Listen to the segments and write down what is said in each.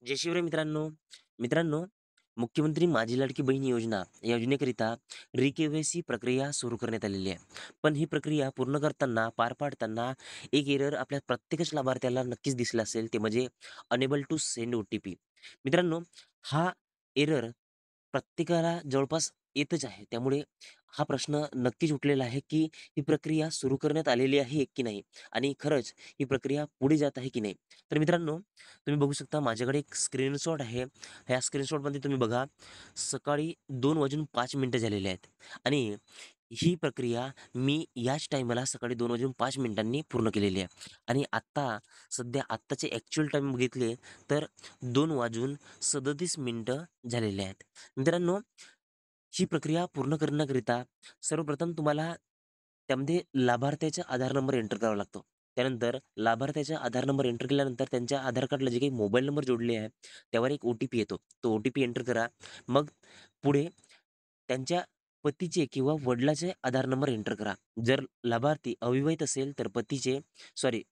जय शिवराय मित्रांनो. मित्रांनो, मुख्यमंत्री माझी लाडकी बहीण योजना या योजनेकरिता री-के-वाय-सी प्रक्रिया सुरू करण्यात आलेली आहे. पण ही प्रक्रिया पूर्ण करताना, पार पाडताना एक एरर आपल्या प्रत्येकच लाभार्थ्याला नक्कीच दिसला असेल, ते म्हणजे अनेबल टू सेंड ओ-टी-पी. मित्रांनो, हा एरर प्रत्येकाला जवळपास येतच आहे. त्यामुळे हा प्रश्न नक्कीच उठलेला आहे, की ही प्रक्रिया सुरू करण्यात आलेली आहे की नाही? आणि खरंच ही प्रक्रिया पुढे जात आहे की नाही? तर मित्रांनो, तुम्ही बघू शकता माझ्याकडे एक स्क्रीनशॉट आहे. ह्या स्क्रीनशॉटमध्ये तुम्ही बघा, सकाळी 2:05 झालेले आहेत आणि ही प्रक्रिया मी याच टाईमाला सकाळी 2:05 पूर्ण केलेली आहे आणि सध्या आत्ताचे ॲक्चुअल टाईम बघितले तर 2:37 झालेले आहेत. मित्रांनो, ही प्रक्रिया पूर्ण करण्याकरिता सर्वप्रथम तुम्हाला त्यामध्ये लाभार्थ्याचा आधार नंबर एंटर करावा लागतो. त्यानंतर लाभार्थ्याचा आधार नंबर एंटर केल्यानंतर त्यांच्या आधार कार्डला जे काही मोबाईल नंबर जोडले आहे, त्यावर एक ओ-टी-पी येतो. तो ओ-टी-पी एंटर करा. मग पुढे त्यांच्या पतीचे किंवा वडिलांचे आधार नंबर एंटर करा. जर लाभार्थी अविवाहित असेल तर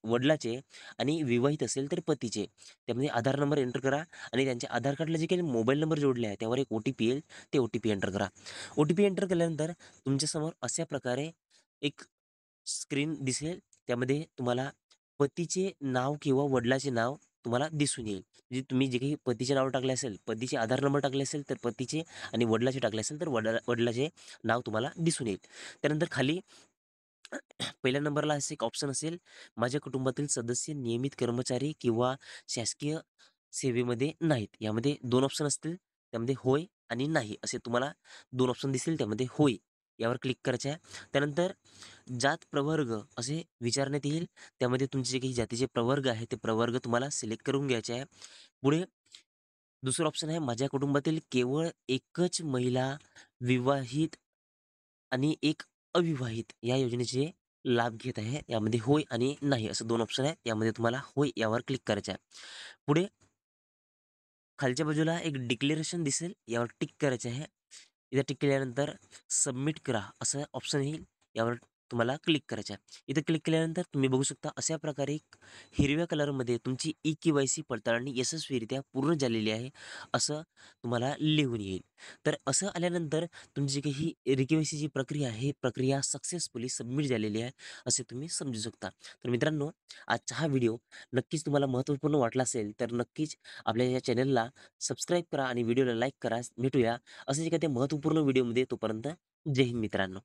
वडिलांचे आणि विवाहित असेल तर पतीचे. त्यामध्ये आधार नंबर एंटर करा आणि त्यांच्या आधार कार्डला जे काही मोबाईल नंबर जोडले आहे, त्यावर एक ओ-टी-पी येईल. ते ओ-टी-पी एंटर करा. ओ-टी-पी एंटर केल्यानंतर तुमच्यासमोर अशा प्रकारे एक स्क्रीन दिसेल. त्यामध्ये तुम्हाला पतीचे नाव किंवा वडिलांचे नाव तुम्हाला दिसून येईल. म्हणजे तुम्ही जे काही पतीचे नाव टाकले असेल, पतीचे आधार नंबर टाकले असेल, तर पतीचे आणि वडिलांचे टाकले असेल, तर वडिलांचे नाव तुम्हाला दिसून येईल. त्यानंतर खाली पहिल्या नंबरला असे एक ऑप्शन असेल, माझ्या कुटुंबातील सदस्य नियमित कर्मचारी किंवा शासकीय सेवेमध्ये नाहीत. यामध्ये 2 ऑप्शन असतील. त्यामध्ये होय आणि नाही असे तुम्हाला 2 ऑप्शन दिसतील. त्यामध्ये होय यावर क्लिक करायचं आहे. त्यानंतर जात प्रवर्ग असे विचारण्यात येईल. त्यामध्ये तुमचे जे काही जातीचे प्रवर्ग आहे, ते प्रवर्ग तुम्हाला सिलेक्ट करून घ्यायचे आहे. पुढे दुसरं ऑप्शन आहे, माझ्या कुटुंबातील केवळ एकच महिला विवाहित आणि एक अविवाहित या योजनेचे लाभ घेत आहे. यामध्ये होय आणि नाही असं 2 ऑप्शन आहेत. यामध्ये तुम्हाला होय यावर क्लिक करायचं आहे. पुढे खालच्या बाजूला एक डिक्लेरेशन दिसेल, यावर टिक करायचे आहे. इथं टिक केल्यानंतर सबमिट करा असं ऑप्शन येईल. यावर तुम्हाला क्लिक करायचं आहे. इथं क्लिक केल्यानंतर तुम्ही बघू शकता अशा प्रकारे हिरव्या कलरमध्ये तुमची ई-के-वाय-सी पडताळणी यशस्वीरित्या पूर्ण झालेली आहे, असं तुम्हाला लिहून येईल. तर असं आल्यानंतर तुमची जी काही ई-के-वाय-सीची प्रक्रिया आहे, ही प्रक्रिया सक्सेसफुली सबमिट झालेली आहे, असे तुम्ही समजू शकता. तर मित्रांनो, आजचा हा व्हिडिओ नक्कीच तुम्हाला महत्त्वपूर्ण वाटला असेल, तर नक्कीच आपल्या या चॅनलला सबस्क्राईब करा आणि व्हिडिओला लाईक करा. भेटूया अशाच एखाद्या महत्त्वपूर्ण व्हिडिओमध्ये. तोपर्यंत जय हिंद मित्रांनो.